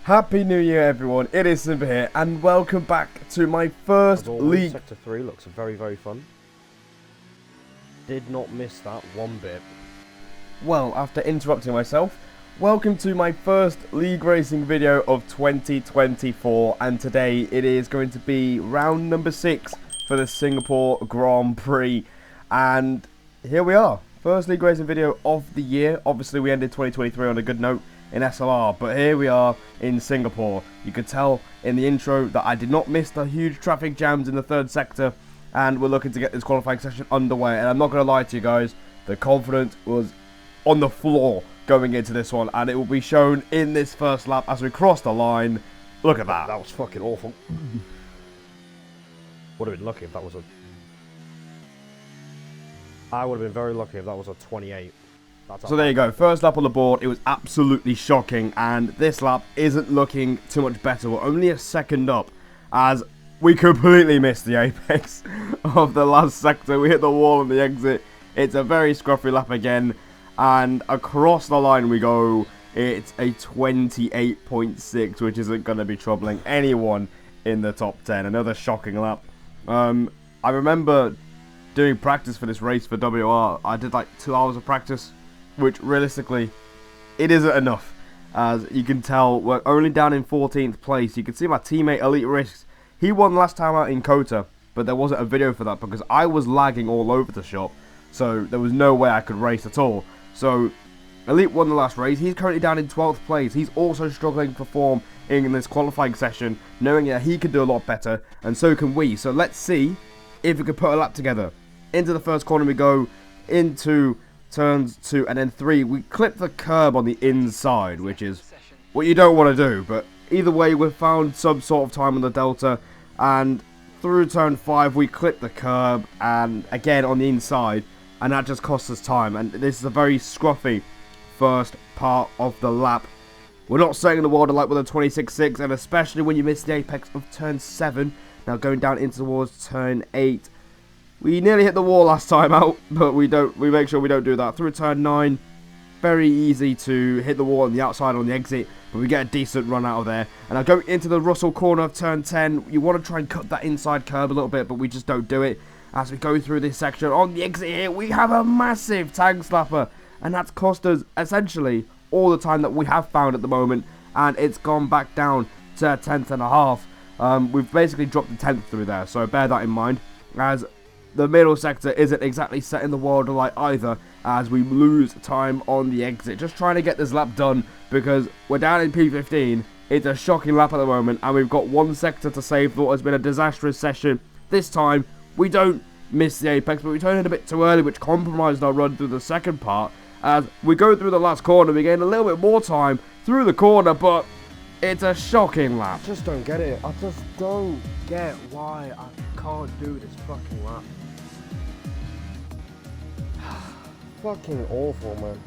Happy New Year, everyone. It is Simba here, and welcome back to my first league. Sector 3 looks very, very fun. Did not miss that one bit. Well, after interrupting myself, welcome to my first league racing video of 2024, and today it is going to be round number 6 for the Singapore Grand Prix, and here we are. First league racing video of the year. Obviously, we ended 2023 on a good note in SLR, but here we are in Singapore. You could tell in the intro that I did not miss the huge traffic jams in the third sector, and we're looking to get this qualifying session underway. And I'm not going to lie to you guys, the confidence was on the floor going into this one, and it will be shown in this first lap as we cross the line. Look at that. That was fucking awful. Would have been lucky if that was a... I would have been very lucky if that was a 28. So there you go, first lap on the board. It was absolutely shocking, and this lap isn't looking too much better. We're only a second up as we completely missed the apex of the last sector. We hit the wall on the exit. It's a very scruffy lap again, and across the line we go. It's a 28.6, which isn't going to be troubling anyone in the top 10. Another shocking lap. I remember doing practice for this race for WOR. I did like 2 hours of practice, which realistically, it isn't enough. As you can tell, we're only down in 14th place. You can see my teammate Elite Risks. He won last time out in Kota, but there wasn't a video for that because I was lagging all over the shop. So there was no way I could race at all. So Elite won the last race. He's currently down in 12th place. He's also struggling for form in this qualifying session, knowing that he could do a lot better, and so can we. So let's see if we can put a lap together. Into the first corner we go, into turns 2 and then 3. We clip the curb on the inside, which is what you don't want to do, but either way we've found some sort of time on the delta, and through turn 5 we clip the curb and again on the inside, and that just costs us time. And this is a very scruffy first part of the lap. We're not setting the world alight with a 26.6, and especially when you miss the apex of turn 7. Now going down into towards turn 8. We nearly hit the wall last time out, but we make sure we don't do that. Through turn 9, very easy to hit the wall on the outside on the exit, but we get a decent run out of there. And now going into the Russell corner of turn 10, you want to try and cut that inside curb a little bit, but we just don't do it. As we go through this section, on the exit here, we have a massive tag slapper, and that's cost us essentially all the time that we have found at the moment, and it's gone back down to 10th and a half. We've basically dropped the 10th through there, so bear that in mind, as the middle sector isn't exactly set in the world alight either, as we lose time on the exit. Just trying to get this lap done because we're down in P15. It's a shocking lap at the moment, and we've got one sector to save. Thought has been a disastrous session. This time we don't miss the apex, but we turned it a bit too early, which compromised our run through the second part. As we go through the last corner, we gain a little bit more time through the corner, but it's a shocking lap. I just don't get it. I just don't get why I can't do this fucking lap. Fucking awful, man.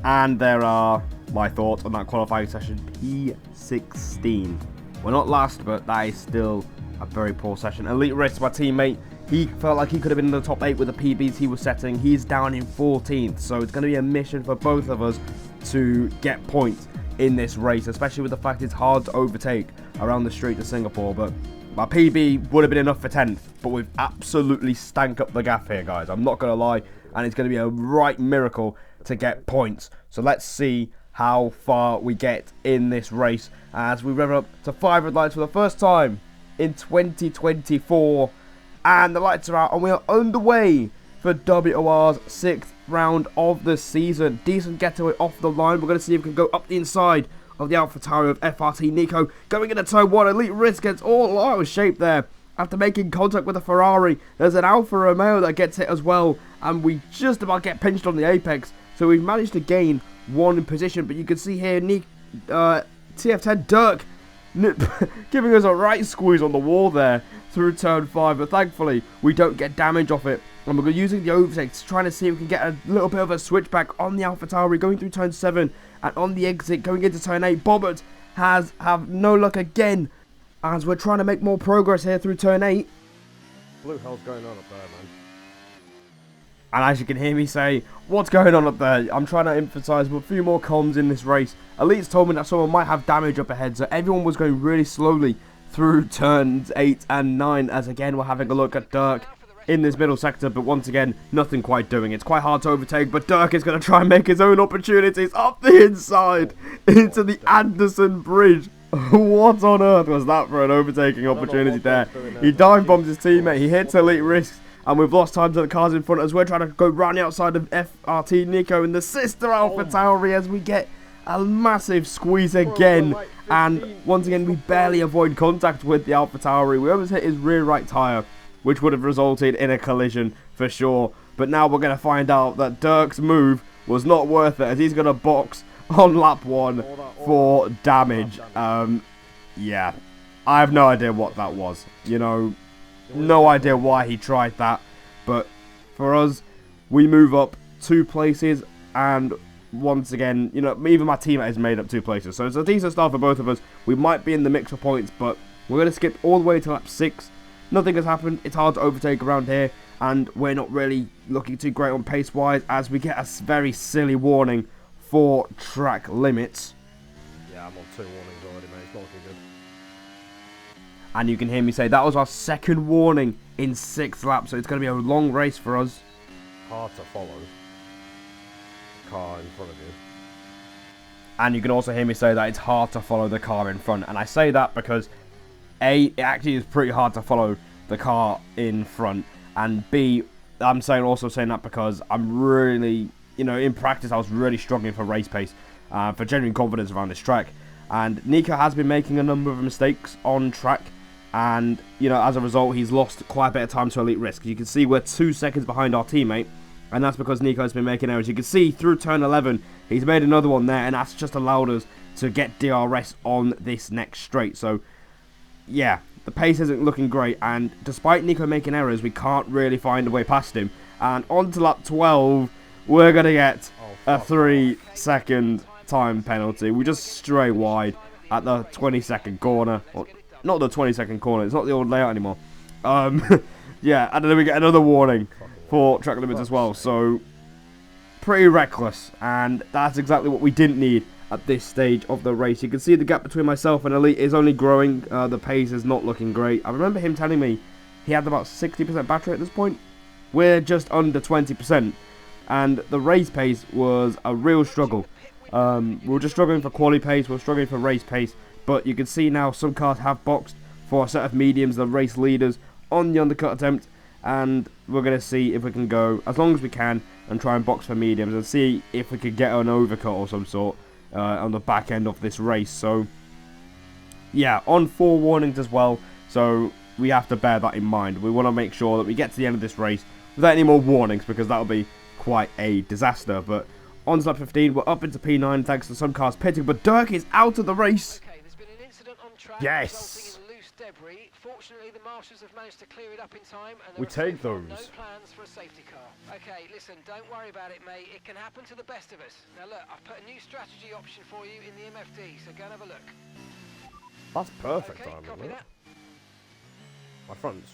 And there are my thoughts on that qualifying session, P16. We're not last, but that is still a very poor session. Elite Risk, my teammate, he felt like he could have been in the top 8 with the PBs he was setting. He's down in 14th, so it's going to be a mission for both of us to get points in this race, especially with the fact it's hard to overtake around the street of Singapore. But my PB would have been enough for 10th, but we've absolutely stank up the gaff here, guys. I'm not going to lie, and it's going to be a right miracle to get points. So let's see how far we get in this race as we rev up to 500 lights for the first time in 2024. And the lights are out, and we are on the way for WOR's 6th round of the season. Decent getaway off the line. We're going to see if we can go up the inside of the AlphaTauri of FRT Nico. Going into turn 1, Elite Risk gets all out of shape there. After making contact with a Ferrari, there's an Alfa Romeo that gets hit as well, and we just about get pinched on the apex. So we've managed to gain one position, but you can see here TF10 Dirk giving us a right squeeze on the wall there through turn 5, but thankfully we don't get damage off it. And we're using the overtake, trying to see if we can get a little bit of a switchback on the AlphaTauri going through turn 7, and on the exit going into turn 8. Bobbert have no luck again, as we're trying to make more progress here through turn 8. Blue hell's going on up there, man. And as you can hear me say, what's going on up there? I'm trying to emphasise a few more comms in this race. Elite's told me that someone might have damage up ahead, so everyone was going really slowly through turns 8 and 9, as again we're having a look at Dirk in this middle sector, but once again, nothing quite doing. It's quite hard to overtake, but Dirk is going to try and make his own opportunities up the inside into the Anderson Bridge. What on earth was that for an overtaking opportunity there? He dive bombs his teammate, he hits Elite risks, and we've lost time to the cars in front as we're trying to go round the outside of FRT Nico and the sister AlphaTauri as we get a massive squeeze again. And once again, we barely avoid contact with the AlphaTauri. We almost hit his rear right tyre, which would have resulted in a collision for sure. But now we're going to find out that Dirk's move was not worth it, as he's going to box on lap 1 for damage. Yeah, I have no idea what that was. You know, no idea why he tried that. But for us, we move up 2 places, and once again, you know, even my teammate has made up 2 places. So it's a decent start for both of us. We might be in the mix for points, but we're going to skip all the way to lap 6. Nothing has happened. It's hard to overtake around here, and we're not really looking too great on pace-wise, as we get a very silly warning for track limits. Yeah, I'm on 2 warnings already, mate. It's not looking good. And you can hear me say that was our 2nd warning in 6 laps, so it's going to be a long race for us. Hard to follow. Car in front of you. And you can also hear me say that it's hard to follow the car in front. And I say that because A, it actually is pretty hard to follow the car in front. And B, I'm also saying that because I'm really, you know, in practice I was really struggling for race pace, for genuine confidence around this track. And Nico has been making a number of mistakes on track. And, you know, as a result, he's lost quite a bit of time to Elite Risk. You can see we're 2 seconds behind our teammate. And that's because Nico's been making errors. You can see through turn 11, he's made another one there. And that's just allowed us to get DRS on this next straight. So, yeah, the pace isn't looking great. And despite Nico making errors, we can't really find a way past him. And on to lap 12, we're going to get a 3-second time penalty. We just stray wide at the 20-second corner. Or, not the 20-second corner. It's not the old layout anymore. Yeah, and then we get another warning for track limits as well. So, pretty reckless. And that's exactly what we didn't need at this stage of the race. You can see the gap between myself and Elite is only growing. The pace is not looking great. I remember him telling me he had about 60% battery at this point. We're just under 20%. And the race pace was a real struggle. We were just struggling for quali pace. We were struggling for race pace. But you can see now some cars have boxed for a set of mediums, the race leaders, on the undercut attempt. And we're going to see if we can go as long as we can and try and box for mediums and see if we could get an overcut or some sort on the back end of this race. So, yeah, on 4 warnings as well. So, we have to bear that in mind. We want to make sure that we get to the end of this race without any more warnings, because that will be quite a disaster. But on lap 15, we're up into P9 thanks to some cars pitting. But Dirk is out of the race. Okay, there's been an incident on track Yes. resulting in loose debris. Fortunately, the marshals have managed to clear it up in time, and We there are take so far those. no plans for a safety car. Okay, listen, don't worry about it, mate. It can happen to the best of us. Now look, I've put a new strategy option for you in the MFD, so go and have a look. That's perfect Okay, timing, copy isn't it? that. My fronts.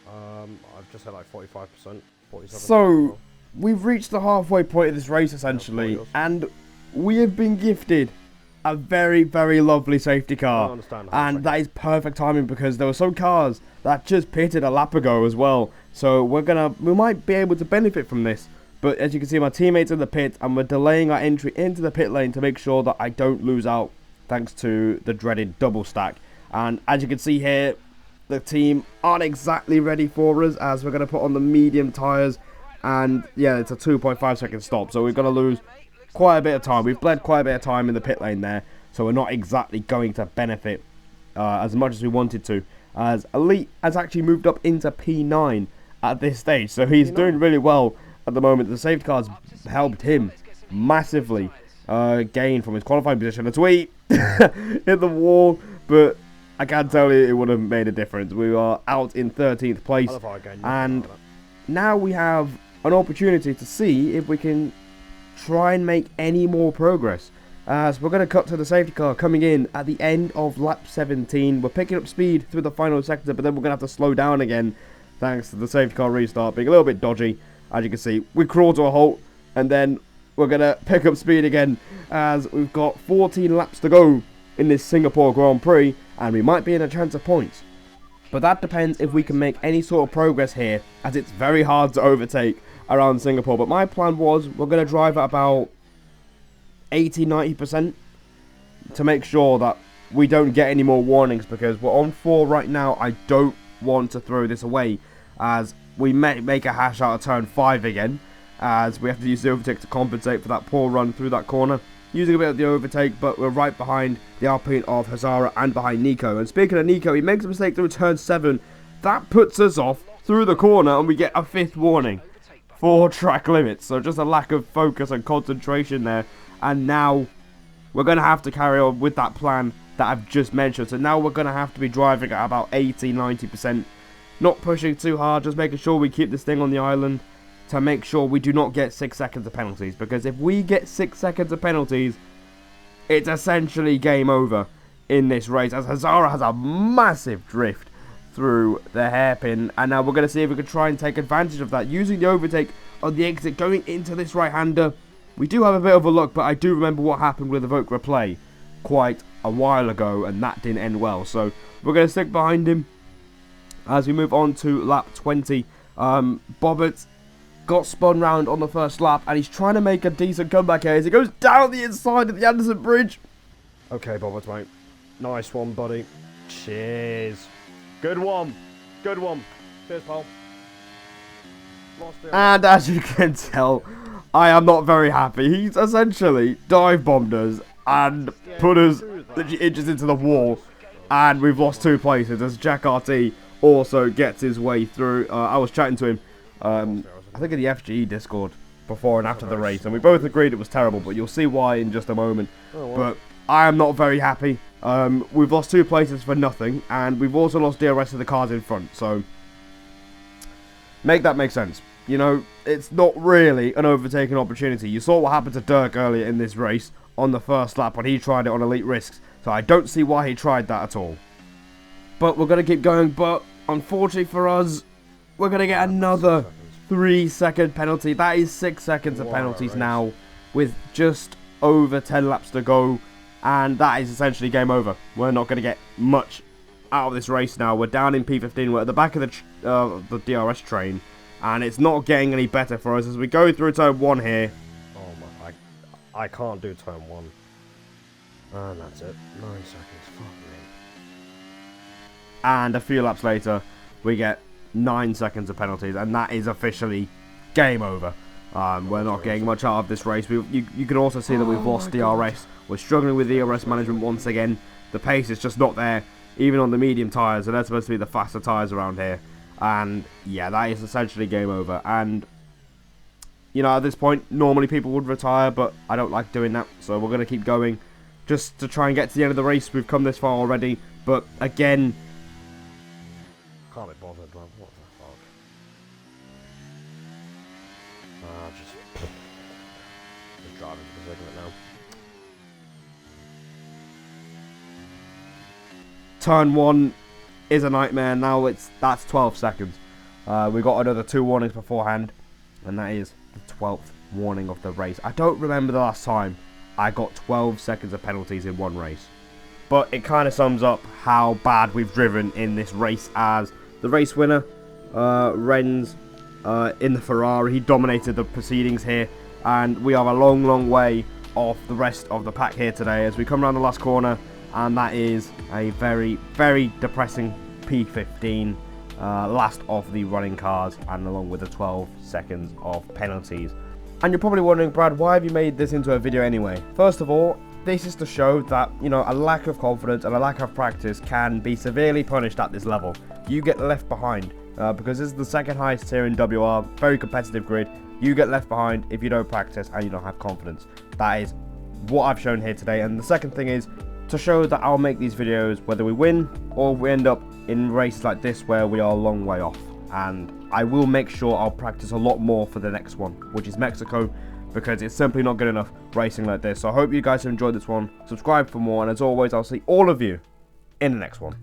I've just had like 45%, 47%. So, we've reached the halfway point of this race essentially, and we have been gifted a very, very lovely safety I car. don't understand how And it's that is perfect timing because there were some cars that just pitted a lap ago as well. So we might be able to benefit from this. But as you can see, my teammates in the pit, and we're delaying our entry into the pit lane to make sure that I don't lose out thanks to the dreaded double stack. And as you can see here, the team aren't exactly ready for us, as we're going to put on the medium tyres. And yeah, it's a 2.5 second stop, so we're going to lose quite a bit of time. We've bled quite a bit of time in the pit lane there, so we're not exactly going to benefit as much as we wanted to, as Elite has actually moved up into P9 at this stage, so he's doing really well at the moment. The safety car's helped him massively gain from his qualifying position. A tweet hit the wall, but I can tell you it would have made a difference. We are out in 13th place, and now we have an opportunity to see if we can try and make any more progress. So we're going to cut to the safety car coming in at the end of lap 17. We're picking up speed through the final sector, but then we're going to have to slow down again thanks to the safety car restart being a little bit dodgy. As you can see, we crawl to a halt, and then we're going to pick up speed again, as we've got 14 laps to go in this Singapore Grand Prix, and we might be in a chance of points. But that depends if we can make any sort of progress here, as it's very hard to overtake around Singapore. But my plan was, we're going to drive at about 80-90% to make sure that we don't get any more warnings, because we're on 4 right now. I don't want to throw this away, as we may make a hash out of turn 5 again, as we have to use the overtake to compensate for that poor run through that corner. Using a bit of the overtake, but we're right behind the Alpine of Hazara and behind Nico. And speaking of Nico, he makes a mistake through turn 7. That puts us off through the corner, and we get a 5th warning for track limits. So just a lack of focus and concentration there. And now we're going to have to carry on with that plan that I've just mentioned. So now we're going to have to be driving at about 80-90%. Not pushing too hard, just making sure we keep this thing on the island to make sure we do not get 6 seconds of penalties. Because if we get 6 seconds of penalties, it's essentially game over in this race, as Hazara has a massive drift through the hairpin. And now we're going to see if we can try and take advantage of that, using the overtake on the exit, going into this right-hander. We do have a bit of a luck, but I do remember what happened with the Vote Replay quite a while ago, and that didn't end well. So we're going to stick behind him as we move on to lap 20. Bobbert got spun round on the first lap, and he's trying to make a decent comeback here as he goes down the inside of the Anderson Bridge. Okay, Bobbert, mate. Nice one, buddy. Cheers. Good one. Good one. Cheers, pal. And as you can tell, I am not very happy. He's essentially dive bombed us and put us literally inches into the wall, and we've lost 2 places as Jack RT also gets his way through. I was chatting to him, I think in the FGE Discord before and after the race, and we both agreed it was terrible, but you'll see why in just a moment. But I am not very happy. We've lost 2 places for nothing, and we've also lost DRS to the cars in front, so make that make sense. You know, it's not really an overtaking opportunity. You saw what happened to Dirk earlier in this race on the first lap when he tried it on Elite Risks, so I don't see why he tried that at all. But we're going to keep going, but unfortunately for us, we're going to get another 3-second penalty. That is 6 seconds of penalties now, with just over 10 laps to go, and that is essentially game over. We're not going to get much out of this race now. We're down in P15. We're at the back of the DRS train, and it's not getting any better for us as we go through turn 1 here. Oh my, I can't do turn 1. And that's it. 9 seconds. Fuck me. And a few laps later, we get 9 seconds of penalties, and that is officially game over. We're not getting much out of this race. You can also see that we've lost DRS. We're struggling with DRS management once again. The pace is just not there, even on the medium tyres, and they're supposed to be the faster tyres around here. And yeah, that is essentially game over. And you know, at this point, normally people would retire, but I don't like doing that, so we're going to keep going just to try and get to the end of the race. We've come this far already, but again, can't be bothered, man. What the fuck? Just driving for the sake of it now. Turn 1 is a nightmare. Now that's 12 seconds. We got another 2 warnings beforehand, and that is the 12th warning of the race. I don't remember the last time I got 12 seconds of penalties in one race, but it kind of sums up how bad we've driven in this race. As the race winner, Renz, in the Ferrari, he dominated the proceedings here, and we are a long way off the rest of the pack here today as we come around the last corner, and that is a very depressing P15, last of the running cars, and along with the 12 seconds of penalties. And you're probably wondering, Brad, why have you made this into a video anyway? First of all, this is to show that, you know, a lack of confidence and a lack of practice can be severely punished at this level. You get left behind, because this is the second highest tier in WR, very competitive grid. You get left behind if you don't practice and you don't have confidence. That is what I've shown here today. And the second thing is to show that I'll make these videos whether we win or we end up in races like this where we are a long way off. And I will make sure I'll practice a lot more for the next one, which is Mexico, because it's simply not good enough racing like this. So I hope you guys have enjoyed this one. Subscribe for more, and as always, I'll see all of you in the next one.